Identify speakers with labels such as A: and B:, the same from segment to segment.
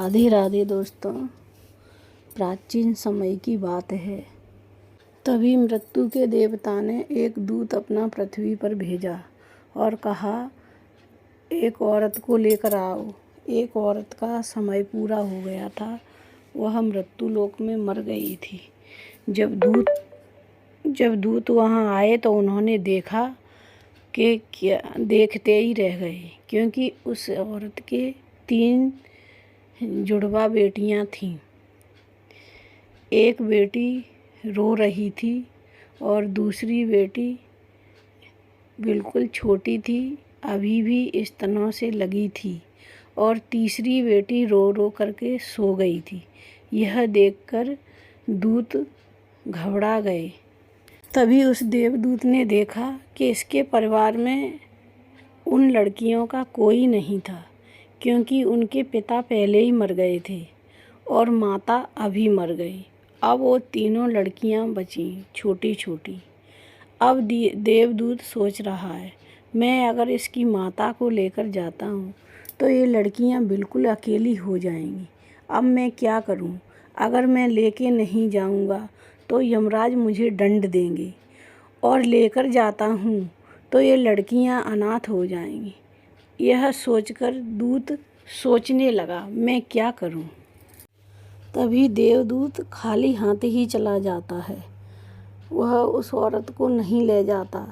A: राधे राधे दोस्तों। प्राचीन समय की बात है। तभी मृत्यु के देवता ने एक दूत अपना पृथ्वी पर भेजा और कहा, एक औरत को लेकर आओ। एक औरत का समय पूरा हो गया था, वह मृत्यु लोक में मर गई थी। जब दूत वहां आए तो उन्होंने देखा कि क्या, देखते ही रह गए, क्योंकि उस औरत के 3 जुड़वा बेटियां थीं। एक बेटी रो रही थी और दूसरी बेटी बिल्कुल छोटी थी, अभी भी स्तनों से लगी थी, और तीसरी बेटी रो रो करके सो गई थी। यह देखकर दूत घबरा गए। तभी उस देवदूत ने देखा कि इसके परिवार में उन लड़कियों का कोई नहीं था, क्योंकि उनके पिता पहले ही मर गए थे और माता अभी मर गई। अब वो तीनों लड़कियां बची, छोटी छोटी। अब देवदूत सोच रहा है, मैं अगर इसकी माता को लेकर जाता हूँ तो ये लड़कियां बिल्कुल अकेली हो जाएंगी। अब मैं क्या करूँ? अगर मैं लेके नहीं जाऊँगा तो यमराज मुझे दंड देंगे, और लेकर जाता हूँ तो ये लड़कियां अनाथ हो जाएंगी। यह सोचकर दूत सोचने लगा, मैं क्या करूं? तभी देवदूत खाली हाथ ही चला जाता है। वह उस औरत को नहीं ले जाता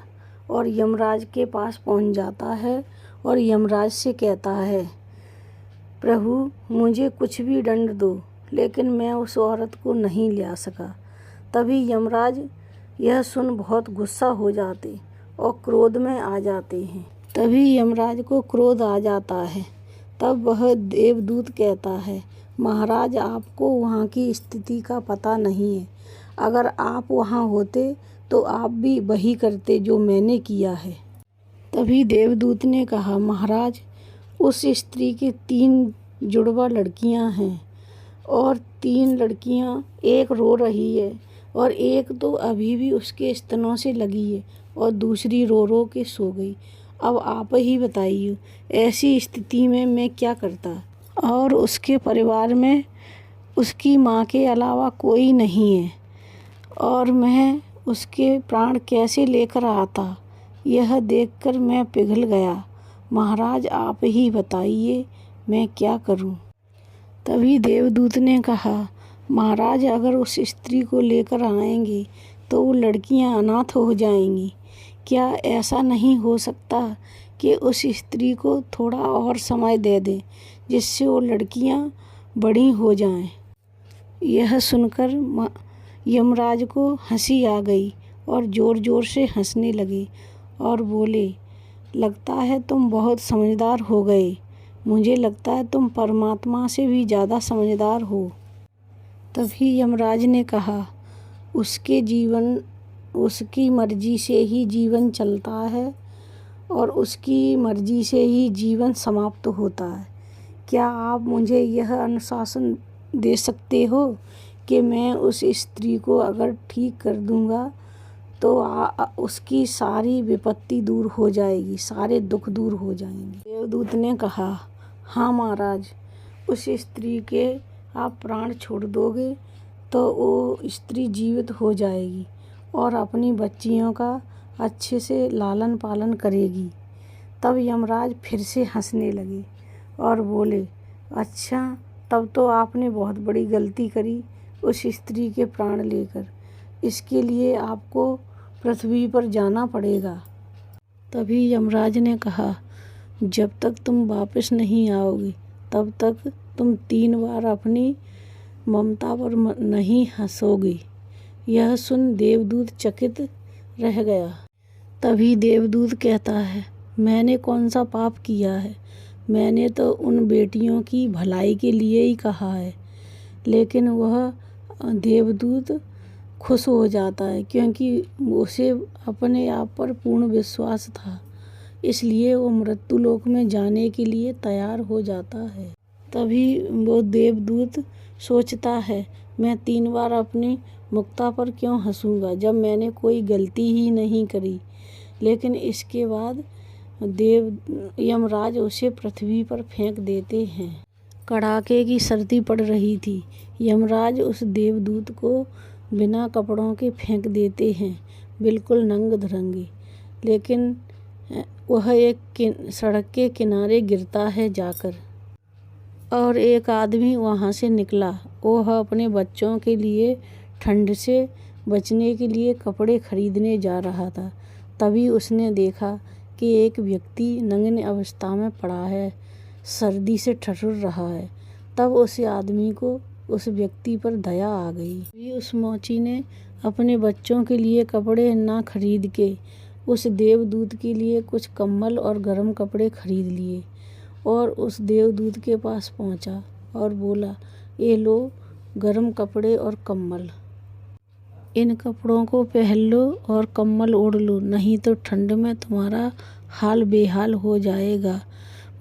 A: और यमराज के पास पहुंच जाता है और यमराज से कहता है, प्रभु मुझे कुछ भी दंड दो, लेकिन मैं उस औरत को नहीं ले सका। तभी यमराज यह सुन बहुत गुस्सा हो जाते और क्रोध में आ जाते हैं। तभी यमराज को क्रोध आ जाता है। तब वह देवदूत कहता है, महाराज आपको वहाँ की स्थिति का पता नहीं है। अगर आप वहाँ होते तो आप भी वही करते जो मैंने किया है। तभी देवदूत ने कहा, महाराज उस स्त्री के 3 जुड़वा लड़कियाँ हैं और 3 लड़कियाँ, एक रो रही है और एक तो अभी भी उसके स्तनों से लगी है और दूसरी रो रो के सो गई। अब आप ही बताइए, ऐसी स्थिति में मैं क्या करता? और उसके परिवार में उसकी माँ के अलावा कोई नहीं है, और मैं उसके प्राण कैसे लेकर आता? यह देखकर मैं पिघल गया। महाराज आप ही बताइए, मैं क्या करूं? तभी देवदूत ने कहा, महाराज अगर उस स्त्री को लेकर आएंगे तो वो लड़कियां अनाथ हो जाएंगी। क्या ऐसा नहीं हो सकता कि उस स्त्री को थोड़ा और समय दे दें, जिससे वो लड़कियां बड़ी हो जाएं? यह सुनकर यमराज को हंसी आ गई और ज़ोर ज़ोर से हंसने लगे और बोले, लगता है तुम बहुत समझदार हो गए। मुझे लगता है तुम परमात्मा से भी ज़्यादा समझदार हो। तभी यमराज ने कहा, उसकी मर्जी से ही जीवन चलता है और उसकी मर्जी से ही जीवन समाप्त होता है। क्या आप मुझे यह अनुशासन दे सकते हो कि मैं उस स्त्री को अगर ठीक कर दूंगा तो उसकी सारी विपत्ति दूर हो जाएगी, सारे दुख दूर हो जाएंगे? देवदूत ने कहा, हाँ महाराज, उस स्त्री के आप प्राण छोड़ दोगे तो वो स्त्री जीवित हो जाएगी और अपनी बच्चियों का अच्छे से लालन पालन करेगी। तब यमराज फिर से हंसने लगे और बोले, अच्छा तब तो आपने बहुत बड़ी गलती करी उस स्त्री के प्राण लेकर। इसके लिए आपको पृथ्वी पर जाना पड़ेगा। तभी यमराज ने कहा, जब तक तुम वापस नहीं आओगे तब तक तुम 3 बार अपनी ममता पर नहीं हंसोगे। यह सुन देवदूत चकित रह गया। तभी देवदूत कहता है, मैंने कौन सा पाप किया है? मैंने तो उन बेटियों की भलाई के लिए ही कहा है। लेकिन वह देवदूत खुश हो जाता है, क्योंकि उसे अपने आप पर पूर्ण विश्वास था, इसलिए वो मृत्यु लोक में जाने के लिए तैयार हो जाता है। तभी वो देवदूत सोचता है, मैं 3 बार अपनी मुक्ता पर क्यों हंसूंगा जब मैंने कोई गलती ही नहीं करी। लेकिन इसके बाद यमराज उसे पृथ्वी पर फेंक देते हैं। कड़ाके की सर्दी पड़ रही थी। यमराज उस देवदूत को बिना कपड़ों के फेंक देते हैं, बिल्कुल नंग-धड़ंगे। लेकिन वह एक सड़क के किनारे गिरता है जाकर, और एक आदमी वहाँ से निकला। वह अपने बच्चों के लिए ठंड से बचने के लिए कपड़े खरीदने जा रहा था। तभी उसने देखा कि एक व्यक्ति नग्न अवस्था में पड़ा है, सर्दी से ठठुर रहा है। तब उस आदमी को उस व्यक्ति पर दया आ गई। तभी उस मोची ने अपने बच्चों के लिए कपड़े ना खरीद के उस देवदूत के लिए कुछ कंबल और गर्म कपड़े खरीद लिए और उस देवदूत के पास पहुंचा और बोला, ये लो गर्म कपड़े और कंबल। इन कपड़ों को पहन लो और कंबल ओढ़ लो, नहीं तो ठंड में तुम्हारा हाल बेहाल हो जाएगा।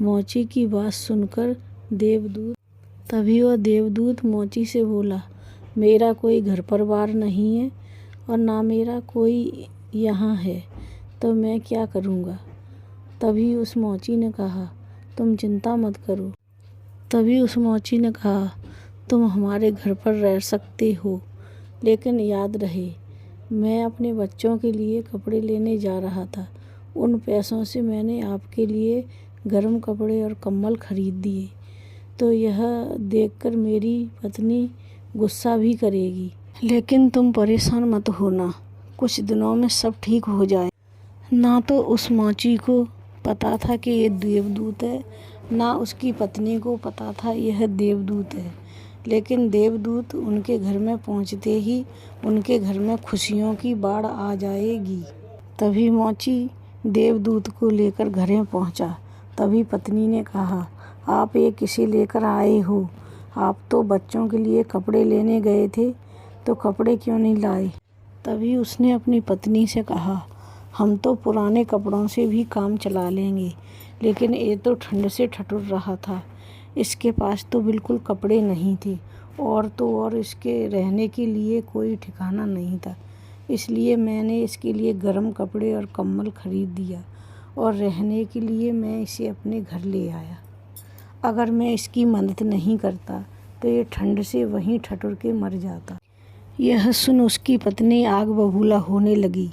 A: मोची की बात सुनकर तभी वह देवदूत मोची से बोला, मेरा कोई घर परिवार नहीं है और ना मेरा कोई यहाँ है, तो मैं क्या करूँगा। तभी उस मोची ने कहा, तुम चिंता मत करो। तभी उस मोची ने कहा, तुम हमारे घर पर रह सकते हो, लेकिन याद रहे मैं अपने बच्चों के लिए कपड़े लेने जा रहा था। उन पैसों से मैंने आपके लिए गर्म कपड़े और कंबल खरीद दिए, तो यह देखकर मेरी पत्नी गुस्सा भी करेगी। लेकिन तुम परेशान मत होना, कुछ दिनों में सब ठीक हो जाए। ना तो उस मोची को पता था कि ये देवदूत है, ना उसकी पत्नी को पता था यह देवदूत है। लेकिन देवदूत उनके घर में पहुंचते ही उनके घर में खुशियों की बाढ़ आ जाएगी। तभी मोची देवदूत को लेकर घरे पहुंचा। तभी पत्नी ने कहा, आप ये किसे लेकर आए हो? आप तो बच्चों के लिए कपड़े लेने गए थे, तो कपड़े क्यों नहीं लाए? तभी उसने अपनी पत्नी से कहा, हम तो पुराने कपड़ों से भी काम चला लेंगे, लेकिन ये तो ठंड से ठठुर रहा था, इसके पास तो बिल्कुल कपड़े नहीं थे और तो और इसके रहने के लिए कोई ठिकाना नहीं था। इसलिए मैंने इसके लिए गर्म कपड़े और कंबल खरीद दिया और रहने के लिए मैं इसे अपने घर ले आया। अगर मैं इसकी मदद नहीं करता तो ये ठंड से वहीं ठठुर के मर जाता। यह सुन उसकी पत्नी आग बबूला होने लगी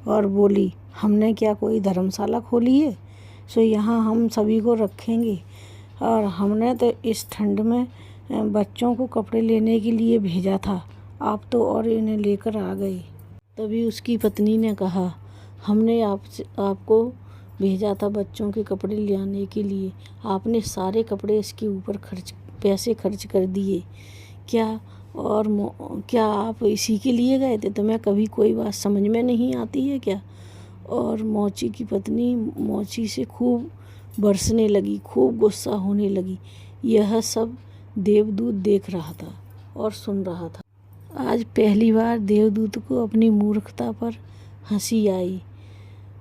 A: और बोली, हमने क्या कोई धर्मशाला खोली है, सो यहाँ हम सभी को रखेंगे, और हमने तो इस ठंड में बच्चों को कपड़े लेने के लिए भेजा था, आप तो और इन्हें लेकर आ गए। तभी उसकी पत्नी ने कहा, हमने आपको भेजा था बच्चों के कपड़े लाने के लिए, आपने सारे कपड़े इसके ऊपर पैसे खर्च कर दिए। क्या आप इसी के लिए गए थे? तुम्हें कभी कोई बात समझ में नहीं आती है क्या? और मोची की पत्नी मोची से खूब बरसने लगी, खूब गुस्सा होने लगी। यह सब देवदूत देख रहा था और सुन रहा था। आज पहली बार देवदूत को अपनी मूर्खता पर हंसी आई।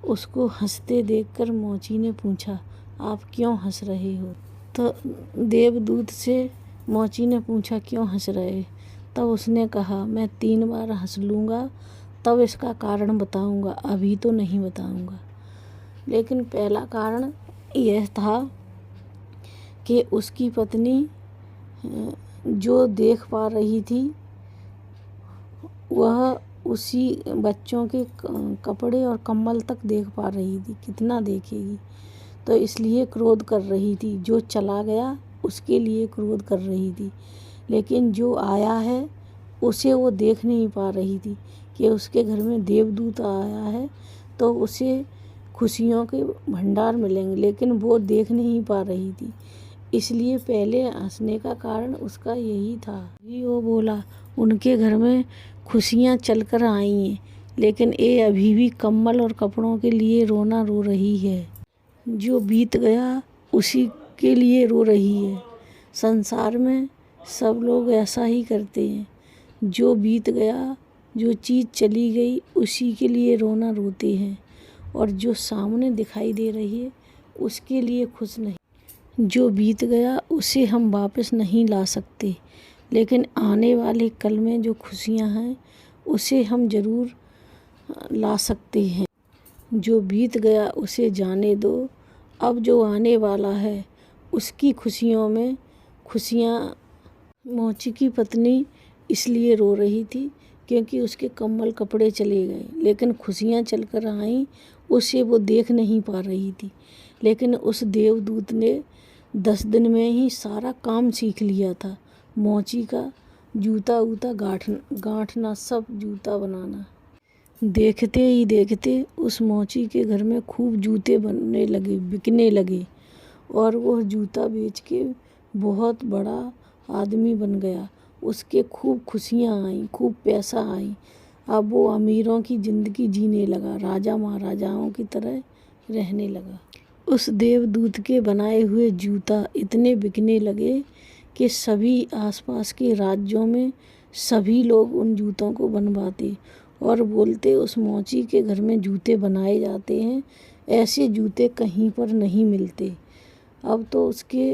A: उसको हंसते देखकर मोची ने पूछा, आप क्यों हंस रहे हो? तो देवदूत से मोची ने पूछा, क्यों हंस रहे? तब उसने कहा, मैं 3 बार हंस लूँगा तब इसका कारण बताऊँगा, अभी तो नहीं बताऊँगा। लेकिन पहला कारण यह था कि उसकी पत्नी जो देख पा रही थी वह उसी बच्चों के कपड़े और कंबल तक देख पा रही थी, कितना देखेगी, तो इसलिए क्रोध कर रही थी। जो चला गया उसके लिए क्रोध कर रही थी, लेकिन जो आया है उसे वो देख नहीं पा रही थी कि उसके घर में देवदूत आया है तो उसे खुशियों के भंडार मिलेंगे, लेकिन वो देख नहीं पा रही थी। इसलिए पहले हंसने का कारण उसका यही था। भी वो बोला, उनके घर में खुशियाँ चलकर आई हैं, लेकिन ये अभी भी कंबल और कपड़ों के लिए रोना रो रही है। जो बीत गया उसी के लिए रो रही है। संसार में सब लोग ऐसा ही करते हैं, जो बीत गया, जो चीज़ चली गई उसी के लिए रोना रोते हैं, और जो सामने दिखाई दे रही है उसके लिए खुश नहीं। जो बीत गया उसे हम वापस नहीं ला सकते, लेकिन आने वाले कल में जो खुशियां हैं उसे हम ज़रूर ला सकते हैं। जो बीत गया उसे जाने दो, अब जो आने वाला है उसकी खुशियों में खुशियाँ मोची की पत्नी इसलिए रो रही थी क्योंकि उसके कम्बल कपड़े चले गए, लेकिन खुशियाँ चलकर आईं उसे वो देख नहीं पा रही थी। लेकिन उस देवदूत ने 10 दिन में ही सारा काम सीख लिया था। मोची का जूता वूता गांठना, सब जूता बनाना। देखते ही देखते उस मोची के घर में खूब जूते बनने लगे, बिकने लगे और वह जूता बेच के बहुत बड़ा आदमी बन गया। उसके खूब खुशियाँ आईं, खूब पैसा आई। अब वो अमीरों की ज़िंदगी जीने लगा, राजा महाराजाओं की तरह रहने लगा। उस देवदूत के बनाए हुए जूता इतने बिकने लगे कि सभी आसपास के राज्यों में सभी लोग उन जूतों को बनवाते और बोलते उस मोची के घर में जूते बनाए जाते हैं, ऐसे जूते कहीं पर नहीं मिलते। अब तो उसके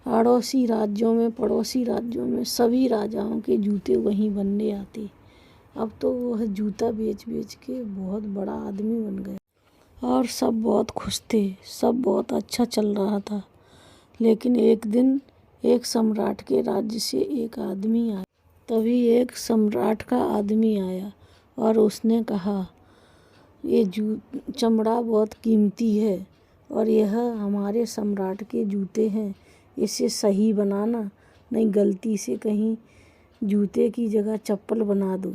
A: अड़ोसी राज्यों में, पड़ोसी राज्यों में सभी राजाओं के जूते वहीं बनने आते। अब तो वह जूता बेच बेच के बहुत बड़ा आदमी बन गया और सब बहुत खुश थे, सब बहुत अच्छा चल रहा था। लेकिन एक दिन एक सम्राट के राज्य से एक आदमी आया। तभी एक सम्राट का आदमी आया और उसने कहा, ये चमड़ा बहुत कीमती है और यह हमारे सम्राट के जूते हैं, इसे सही बनाना, नहीं गलती से कहीं जूते की जगह चप्पल बना दो।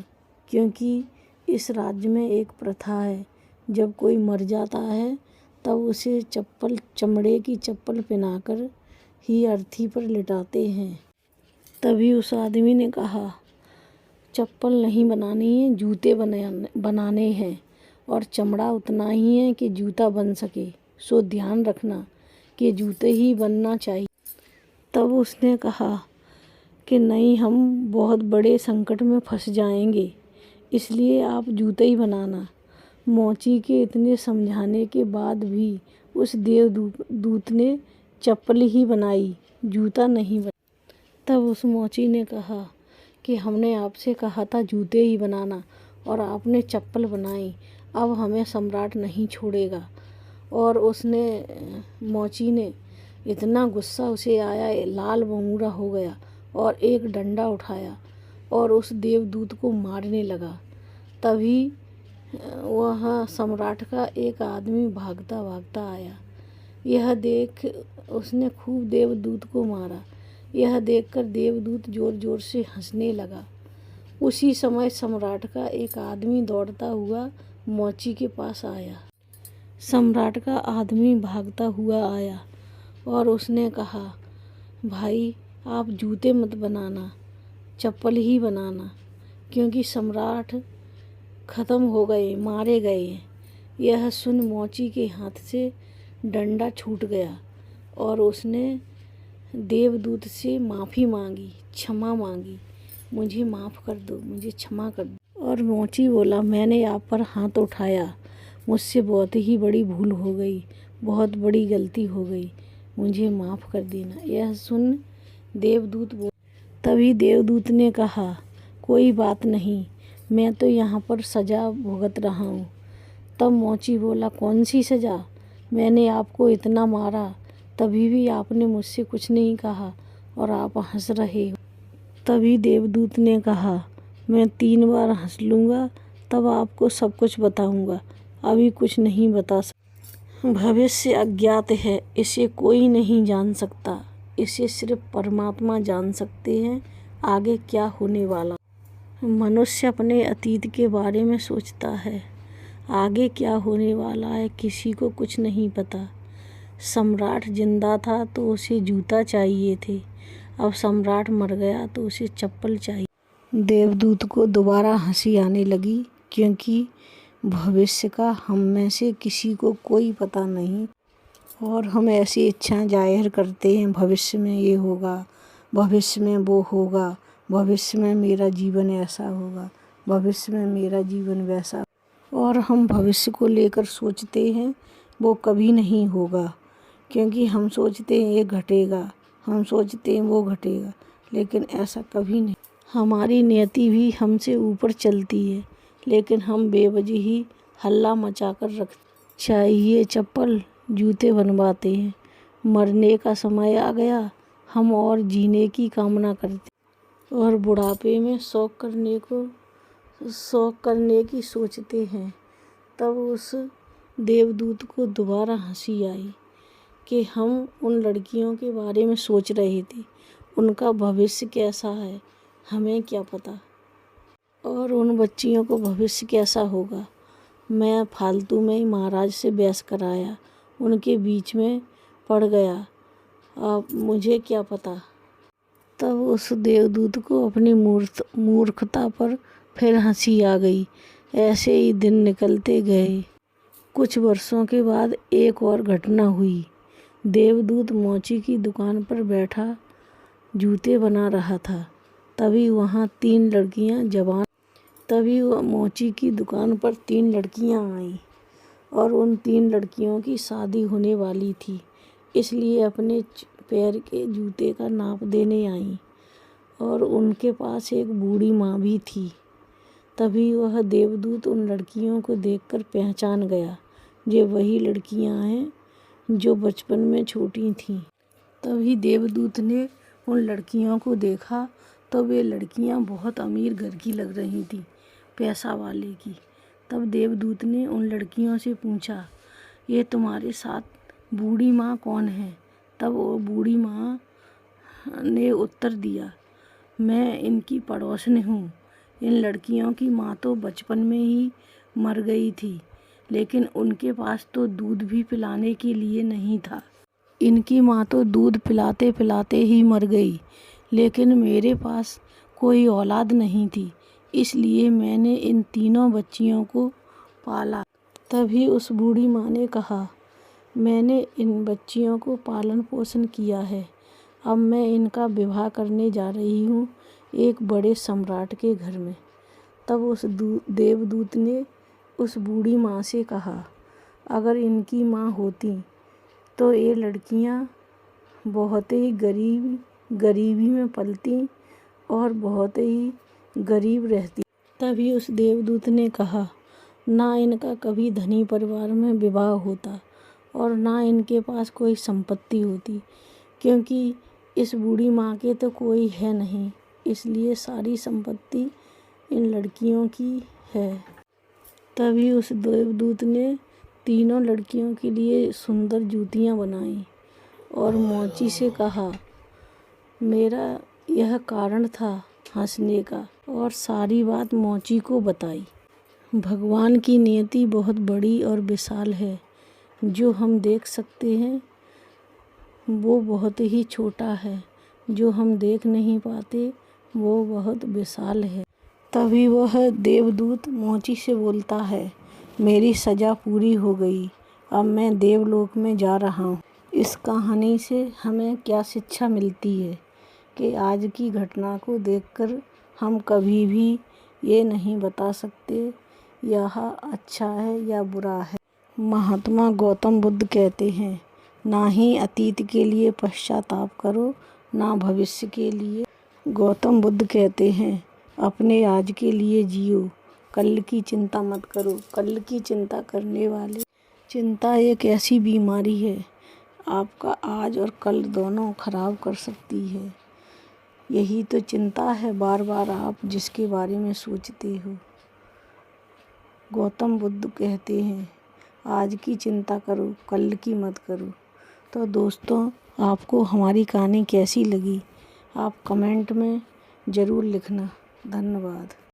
A: क्योंकि इस राज्य में एक प्रथा है, जब कोई मर जाता है तब उसे चमड़े की चप्पल पहनाकर ही अर्थी पर लिटाते हैं। तभी उस आदमी ने कहा, चप्पल नहीं बनानी है, जूते बनाने हैं और चमड़ा उतना ही है कि जूता बन सके, सो ध्यान रखना कि जूते ही बनना चाहिए। तब उसने कहा कि नहीं, हम बहुत बड़े संकट में फंस जाएंगे, इसलिए आप जूते ही बनाना। मोची के इतने समझाने के बाद भी उस देवदूत ने चप्पल ही बनाई, जूता नहीं बना। तब उस मोची ने कहा कि हमने आपसे कहा था जूते ही बनाना और आपने चप्पल बनाई, अब हमें सम्राट नहीं छोड़ेगा। और मोची ने इतना गुस्सा उसे आया, लाल बंगूरा हो गया और एक डंडा उठाया और उस देवदूत को मारने लगा। तभी वहाँ सम्राट का एक आदमी भागता भागता आया। यह देख उसने खूब देवदूत को मारा। यह देखकर देवदूत जोर जोर से हंसने लगा। उसी समय सम्राट का एक आदमी दौड़ता हुआ मोची के पास आया। सम्राट का आदमी भागता हुआ आया और उसने कहा, भाई आप जूते मत बनाना, चप्पल ही बनाना, क्योंकि सम्राट ख़त्म हो गए, मारे गए। यह सुन मोची के हाथ से डंडा छूट गया और उसने देवदूत से माफ़ी मांगी, क्षमा मांगी, मुझे माफ़ कर दो, मुझे क्षमा कर दो। और मोची बोला, मैंने आप पर हाथ उठाया, मुझसे बहुत ही बड़ी भूल हो गई, बहुत बड़ी गलती हो गई, मुझे माफ़ कर देना। यह सुन देवदूत तभी देवदूत ने कहा, कोई बात नहीं, मैं तो यहाँ पर सज़ा भुगत रहा हूँ। तब मोची बोला, कौन सी सज़ा? मैंने आपको इतना मारा, तभी भी आपने मुझसे कुछ नहीं कहा और आप हंस रहे हो। तभी देवदूत ने कहा, मैं 3 बार हंस लूँगा तब आपको सब कुछ बताऊँगा, अभी कुछ नहीं बता सकता। भविष्य अज्ञात है, इसे कोई नहीं जान सकता, इसे सिर्फ परमात्मा जान सकते हैं आगे क्या होने वाला। मनुष्य अपने अतीत के बारे में सोचता है, आगे क्या होने वाला है किसी को कुछ नहीं पता। सम्राट जिंदा था तो उसे जूता चाहिए थे, अब सम्राट मर गया तो उसे चप्पल चाहिए। देवदूत को दोबारा हंसी आने लगी, क्योंकि भविष्य का हम में से किसी को कोई पता नहीं और हम ऐसी इच्छाएं जाहिर करते हैं, भविष्य में ये होगा, भविष्य में वो होगा, भविष्य में मेरा जीवन ऐसा होगा, भविष्य में मेरा जीवन वैसा, और हम भविष्य को लेकर सोचते हैं वो कभी नहीं होगा, क्योंकि हम सोचते हैं ये घटेगा, हम सोचते हैं वो घटेगा, लेकिन ऐसा कभी नहीं। हमारी नियति भी हमसे ऊपर चलती है, लेकिन हम बेवजह ही हल्ला मचा कर रख चाहिए चप्पल जूते बनवाते हैं। मरने का समय आ गया, हम और जीने की कामना करते और बुढ़ापे में शौक करने की सोचते हैं। तब उस देवदूत को दोबारा हंसी आई कि हम उन लड़कियों के बारे में सोच रहे थे, उनका भविष्य कैसा है हमें क्या पता, और उन बच्चियों को भविष्य कैसा होगा। मैं फालतू में ही महाराज से बहस कराया, उनके बीच में पड़ गया, अब मुझे क्या पता। तब उस देवदूत को अपनी मूर्खता पर फिर हंसी आ गई। ऐसे ही दिन निकलते गए। कुछ वर्षों के बाद एक और घटना हुई। देवदूत मोची की दुकान पर बैठा जूते बना रहा था। तभी मोची की दुकान पर 3 लड़कियां आईं और उन 3 लड़कियों की शादी होने वाली थी, इसलिए अपने पैर के जूते का नाप देने आईं और उनके पास एक बूढ़ी माँ भी थी। तभी वह देवदूत उन लड़कियों को देखकर पहचान गया, ये वही लड़कियां हैं जो बचपन में छोटी थीं। तभी देवदूत ने उन लड़कियों को देखा तो वे लड़कियां बहुत अमीर घर की लग रही थीं, पैसा वाले की। तब देवदूत ने उन लड़कियों से पूछा, ये तुम्हारे साथ बूढ़ी माँ कौन है? तब वो बूढ़ी माँ ने उत्तर दिया, मैं इनकी पड़ोसन हूँ। इन लड़कियों की माँ तो बचपन में ही मर गई थी, लेकिन उनके पास तो दूध भी पिलाने के लिए नहीं था। इनकी माँ तो दूध पिलाते पिलाते ही मर गई, लेकिन मेरे पास कोई औलाद नहीं थी, इसलिए मैंने इन तीनों बच्चियों को पाला। तभी उस बूढ़ी माँ ने कहा, मैंने इन बच्चियों को पालन पोषण किया है, अब मैं इनका विवाह करने जा रही हूँ एक बड़े सम्राट के घर में। तब उस देवदूत ने उस बूढ़ी माँ से कहा, अगर इनकी माँ होती तो ये लड़कियाँ बहुत ही गरीबी में पलती और बहुत ही गरीब रहती। तभी उस देवदूत ने कहा, ना इनका कभी धनी परिवार में विवाह होता और ना इनके पास कोई संपत्ति होती, क्योंकि इस बूढ़ी माँ के तो कोई है नहीं, इसलिए सारी संपत्ति इन लड़कियों की है। तभी उस देवदूत ने तीनों लड़कियों के लिए सुंदर जूतियाँ बनाईं और मोची से कहा, मेरा यह कारण था हंसने का, और सारी बात मोची को बताई। भगवान की नियति बहुत बड़ी और विशाल है। जो हम देख सकते हैं वो बहुत ही छोटा है, जो हम देख नहीं पाते वो बहुत विशाल है। तभी वह देवदूत मोची से बोलता है, मेरी सज़ा पूरी हो गई, अब मैं देवलोक में जा रहा हूँ। इस कहानी से हमें क्या शिक्षा मिलती है कि आज की घटना को देखकर हम कभी भी ये नहीं बता सकते यह अच्छा है या बुरा है। महात्मा गौतम बुद्ध कहते हैं, ना ही अतीत के लिए पश्चाताप करो, ना भविष्य के लिए। गौतम बुद्ध कहते हैं, अपने आज के लिए जियो, कल की चिंता मत करो। कल की चिंता करने वाले, चिंता एक ऐसी बीमारी है, आपका आज और कल दोनों खराब कर सकती है। यही तो चिंता है, बार बार आप जिसके बारे में सोचते हो। गौतम बुद्ध कहते हैं, आज की चिंता करो, कल की मत करो। तो दोस्तों, आपको हमारी कहानी कैसी लगी आप कमेंट में ज़रूर लिखना। धन्यवाद।